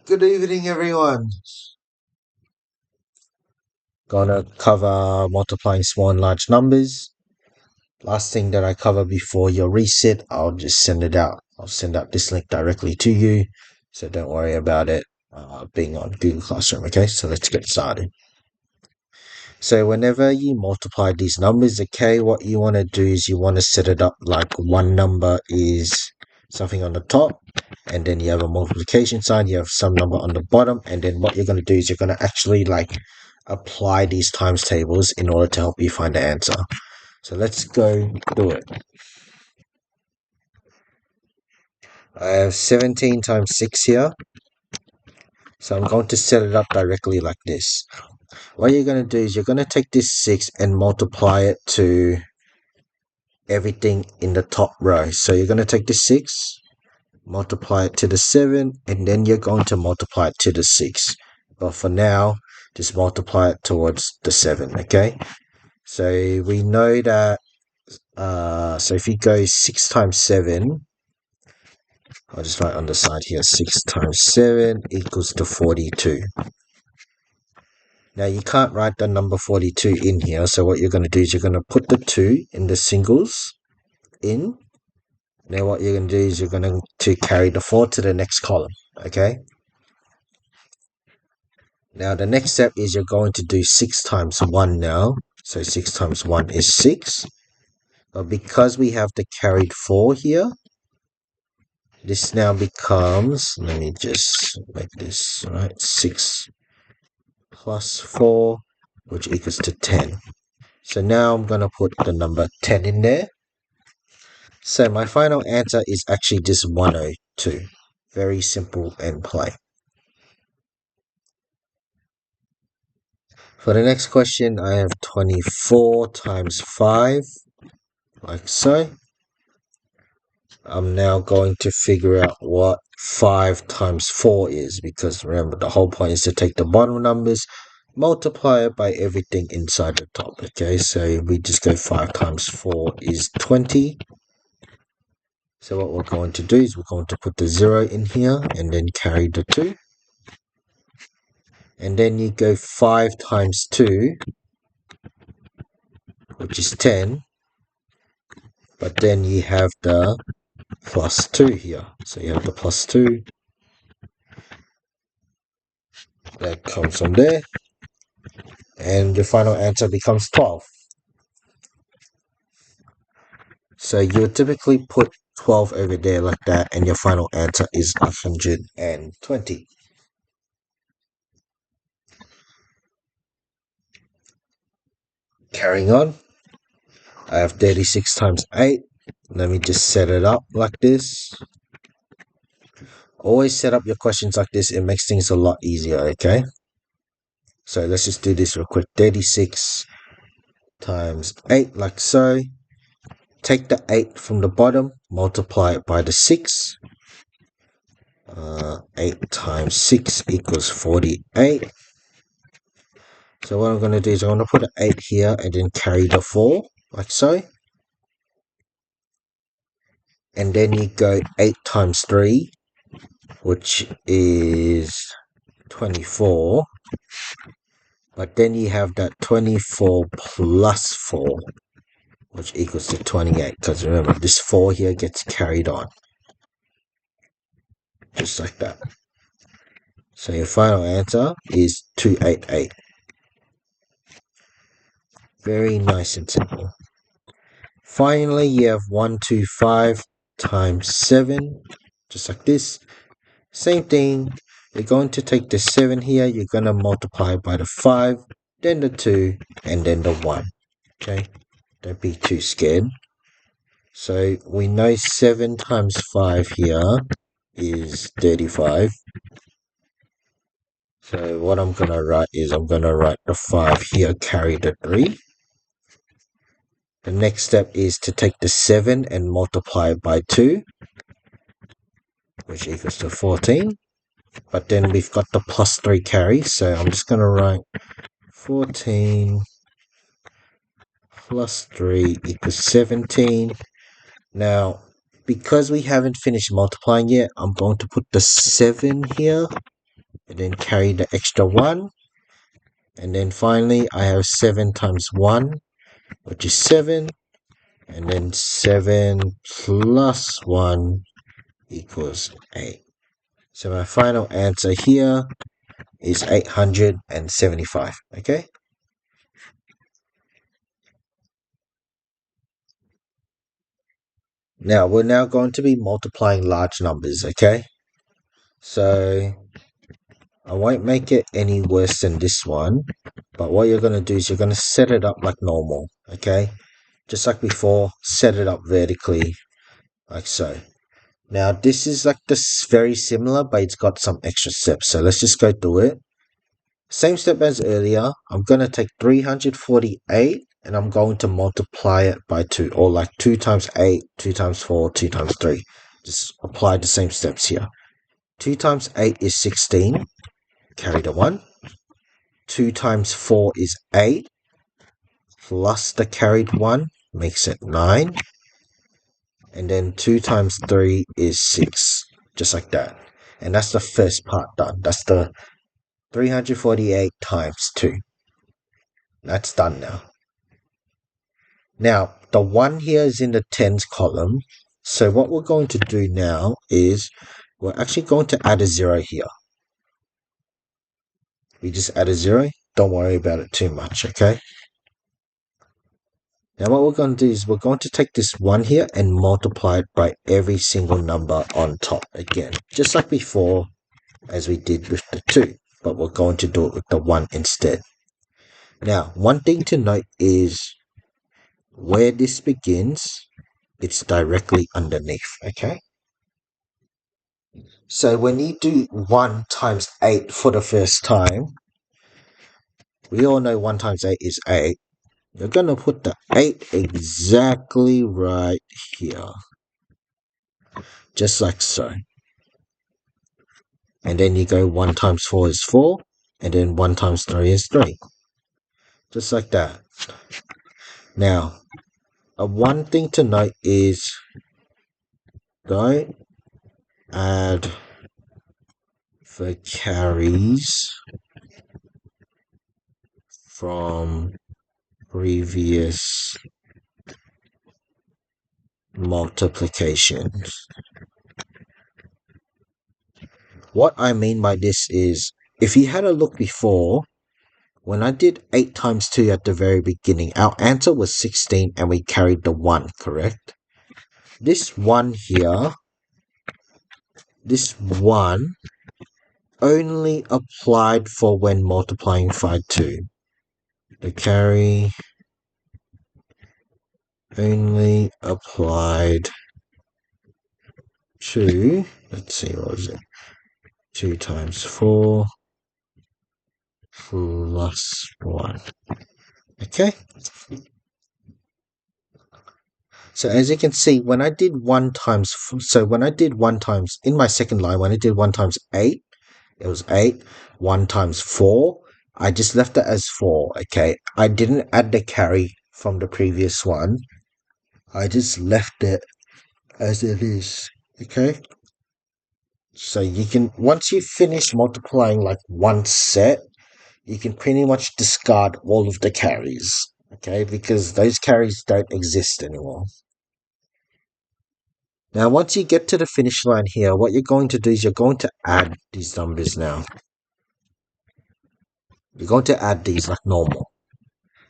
Good evening, everyone. Gonna cover multiplying small and large numbers. Last thing that I cover before your reset, I'll just send it out. I'll send out this link directly to you, so don't worry about it being on Google Classroom. Okay, so let's get started. So whenever you multiply these numbers, okay, what you want to do is you want to set it up like one number is something on the top, and then you have a multiplication sign, you have some number on the bottom, and then what you're going to do is you're going to actually like apply these times tables in order to help you find the answer. So let's go do it. I have 17 times 6 here, so I'm going to set it up directly like this. What you're going to do is you're going to take this 6 and multiply it to everything in the top row. So you're going to take the 6, multiply it to the 7, and then you're going to multiply it to the 6. But for now, just multiply it towards the 7, okay? So we know that, so if you go 6 times 7, I'll just write on the side here, 6 times 7 equals to 42. Now you can't write the number 42 in here, so what you're going to do is you're going to put the 2 in the singles in. Now what you're going to do is you're going to carry the 4 to the next column, okay? Now the next step is you're going to do 6 times 1 now. So 6 times 1 is 6. But because we have the carried 4 here, this now becomes, let me just make this, right, 6 plus 4, which equals to 10. So now I'm going to put the number 10 in there. So my final answer is actually just 102. Very simple and plain. For the next question, I have 24 times 5, like so. I'm now going to figure out what 5 times 4 is, because remember, the whole point is to take the bottom numbers, multiply it by everything inside the top, okay? So we just go 5 times 4 is 20. So what we're going to do is we're going to put the 0 in here and then carry the 2. And then you go 5 times 2, which is 10. But then you have the plus 2 here. So you have the plus 2. That comes from there. And your final answer becomes 12. So you would typically put 12 over there like that, and your final answer is 120. Carrying on, I have 36 times 8. Let me just set it up like this. Always set up your questions like this. It makes things a lot easier, okay? So let's just do this real quick. 36 times 8 like so. Take the 8 from the bottom, multiply it by the 6. 8 times 6 equals 48. So what I'm going to do is I'm going to put an 8 here and then carry the 4, like so. And then you go 8 times 3, which is 24. But then you have that 24 plus 4, which equals to 28. Because remember, this 4 here gets carried on. Just like that. So your final answer is 288. Very nice and simple. Finally, you have 125 times 7, just like this. Same thing. You're going to take the 7 here, you're going to multiply by the 5, then the 2, and then the 1. Okay? Don't be too scared. So we know 7 times 5 here is 35. So what I'm going to write is I'm going to write the 5 here, carry the 3. The next step is to take the 7 and multiply it by 2, which equals to 14. But then we've got the plus 3 carry, so I'm just going to write 14 plus 3 equals 17. Now, because we haven't finished multiplying yet, I'm going to put the 7 here and then carry the extra 1. And then finally, I have 7 times 1, which is 7. And then 7 plus 1 equals 8. So my final answer here is 875. Okay? Now, we're now going to be multiplying large numbers. Okay? So I won't make it any worse than this one. But what you're going to do is you're going to set it up like normal. Okay? Just like before, set it up vertically like so. Now, this is like this very similar, but it's got some extra steps. So let's just go through it. Same step as earlier. I'm going to take 348 and I'm going to multiply it by 2, or like 2 times 8, 2 times 4, 2 times 3. Just apply the same steps here. 2 times 8 is 16. Carry the 1. 2 times 4 is 8. Plus the carried 1 makes it 9. And then 2 times 3 is 6. Just like that. And that's the first part done. That's the 348 times 2. That's done now. Now, the 1 here is in the tens column. So what we're going to do now is we're actually going to add a 0 here. We just add a 0. Don't worry about it too much, okay? Now what we're going to do is we're going to take this 1 here and multiply it by every single number on top again. Just like before, as we did with the 2. But we're going to do it with the 1 instead. Now, one thing to note is where this begins, it's directly underneath, okay? So when you do 1 times 8 for the first time, we all know 1 times 8 is 8. You're going to put the 8 exactly right here. Just like so. And then you go 1 times 4 is 4. And then 1 times 3 is 3. Just like that. Now, one thing to note is don't add the carries from previous multiplications. What I mean by this is, if you had a look before, when I did 8 times 2 at the very beginning, our answer was 16 and we carried the 1, correct? This 1 here, this 1 only applied for when multiplying by 2. The carry only applied to, let's see, what was it? 2 times 4 plus 1. Okay? So as you can see, when I did 1 times, in my second line, when I did 1 times 8, it was 8. 1 times 4, I just left it as 4, okay? I didn't add the carry from the previous one. I just left it as it is, okay? So you can, once you finish multiplying like one set, you can pretty much discard all of the carries, okay? Because those carries don't exist anymore. Now, once you get to the finish line here, what you're going to do is you're going to add these numbers now. You're going to add these like normal.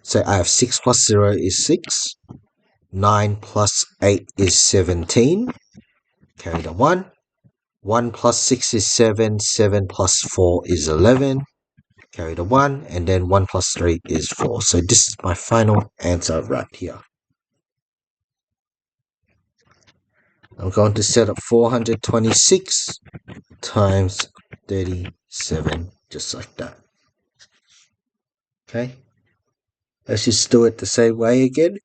So I have 6 plus 0 is 6. 9 plus 8 is 17. Carry the 1. 1 plus 6 is 7. 7 plus 4 is 11. Carry the 1. And then 1 plus 3 is 4. So this is my final answer right here. I'm going to set up 426 times 37, just like that. Okay? Let's just do it the same way again.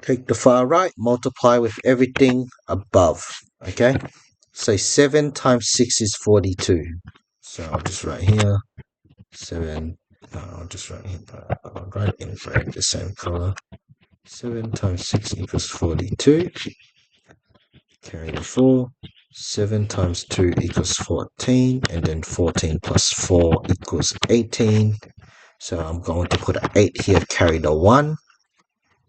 Take the far right, multiply with everything above. Okay? So 7 times 6 is 42. So I'll just write here 7. I'll just write here. I'll write it in red, the same color. 7 times 6 equals 42. Carry the 4. 7 times 2 equals 14. And then 14 plus 4 equals 18. So I'm going to put an 8 here, carry the 1.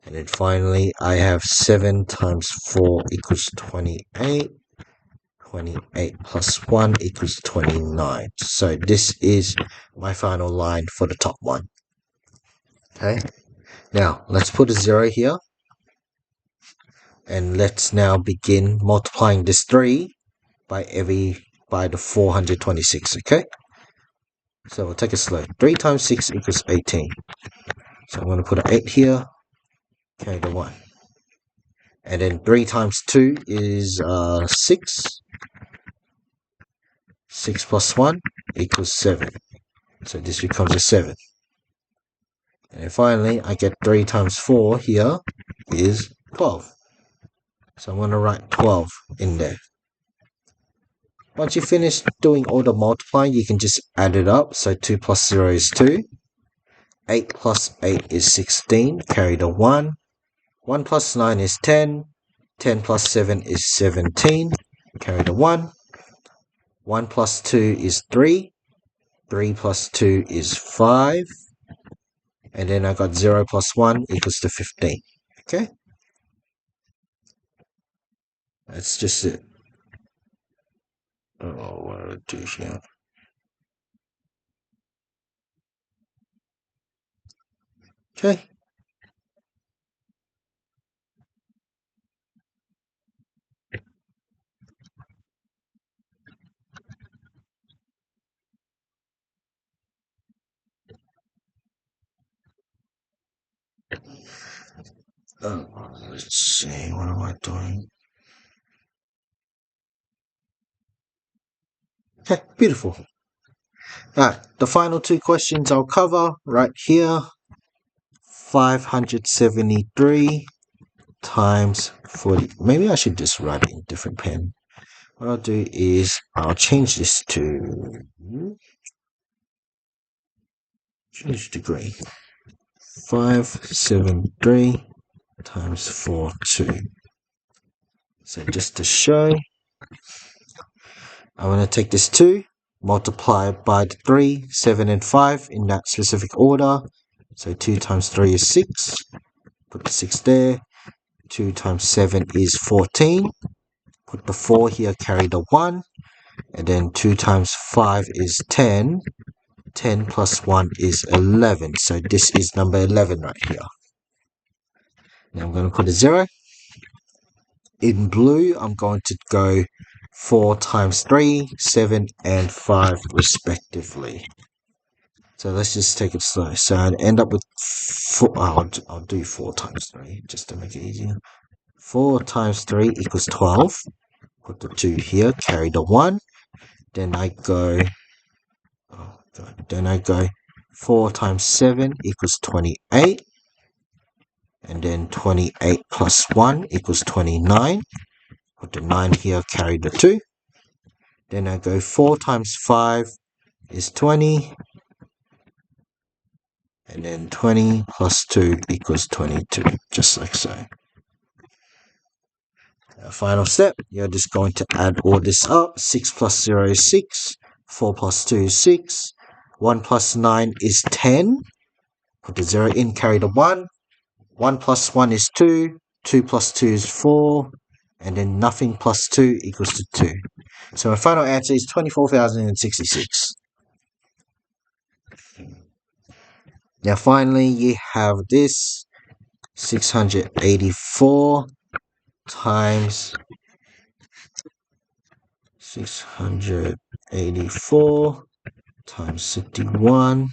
And then finally, I have 7 times 4 equals 28. 28 plus 1 equals 29. So this is my final line for the top one. Okay. Now, let's put a 0 here. And let's now begin multiplying this 3 by the 426, okay? So we'll take it slow. 3 times 6 equals 18. So I'm going to put an 8 here, carry the 1. And then 3 times 2 is 6. 6 plus 1 equals 7. So this becomes a 7. And then finally, I get 3 times 4 here is 12. So I'm going to write 12 in there. Once you finish doing all the multiplying, you can just add it up. So 2 plus 0 is 2. 8 plus 8 is 16. Carry the 1. 1 plus 9 is 10. 10 plus 7 is 17. Carry the 1. 1 plus 2 is 3. 3 plus 2 is 5. And then I got 0 plus 1 equals to 15. Okay? That's just it. Oh, what do I do here? Okay. Let's see. What am I doing? Okay, beautiful. Alright, the final two questions I'll cover right here. 573 times 40. Maybe I should just write it in different pen. What I'll do is I'll change this to change degree. 573 times 42. So just to show, I'm going to take this 2, multiply it by the 3, 7, and 5 in that specific order. So 2 times 3 is 6. Put the 6 there. 2 times 7 is 14. Put the 4 here, carry the 1. And then 2 times 5 is 10. 10 plus 1 is 11. So this is number 11 right here. Now I'm going to put a 0. In blue, I'm going to go 4 times 3, 7, and 5 respectively. So let's just take it slow. So I'd end up with 4. I'll do 4 times 3 just to make it easier. 4 times 3 equals 12. Put the 2 here, carry the 1. Then I go, oh God, then I go 4 times 7 equals 28. And then 28 plus 1 equals 29. Put the 9 here, carry the 2. Then I go 4 times 5 is 20. And then 20 plus 2 equals 22, just like so. Final step, you're just going to add all this up. 6 plus 0 is 6. 4 plus 2 is 6. 1 plus 9 is 10. Put the 0 in, carry the 1. 1 plus 1 is 2. 2 plus 2 is 4. And then nothing plus 2 equals to 2. So my final answer is 24,066. Now finally, you have this 684 times 684 times 61.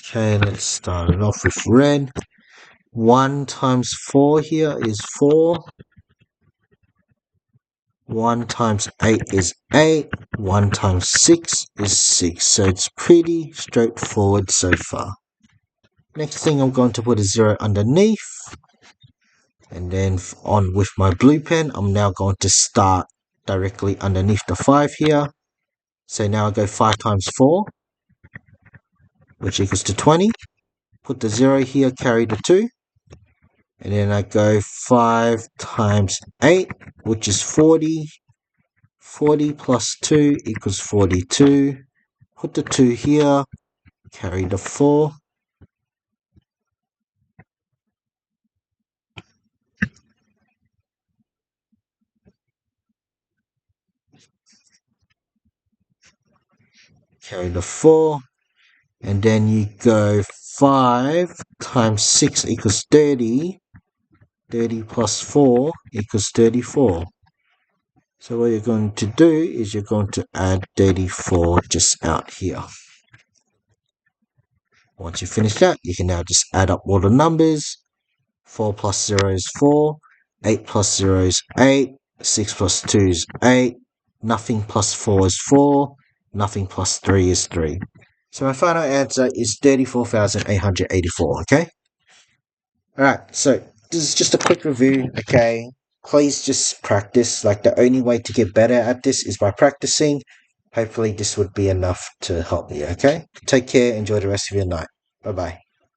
Okay, let's start it off with red. 1 times 4 here is 4. 1 times 8 is 8. 1 times 6 is 6. So it's pretty straightforward so far. Next thing, I'm going to put a 0 underneath. And then on with my blue pen, I'm now going to start directly underneath the 5 here. So now I go 5 times 4, which equals to 20. put the 0 here, carry the 2, and then I go 5 times 8, which is 40. 40 plus 2 equals 42. Put the 2 here, carry the 4. Carry the 4. And then you go 5 times 6 equals 30. 30 plus 4 equals 34. So what you're going to do is you're going to add 34 just out here. Once you finish that, you can now just add up all the numbers. 4 plus 0 is 4. 8 plus 0 is 8. 6 plus 2 is 8. Nothing plus 4 is 4. Nothing plus 3 is 3. So my final answer is 34,884, okay? Alright, so this is just a quick review, okay? Please just practice. Like, the only way to get better at this is by practicing. Hopefully this would be enough to help you, okay? Take care, enjoy the rest of your night. Bye-bye.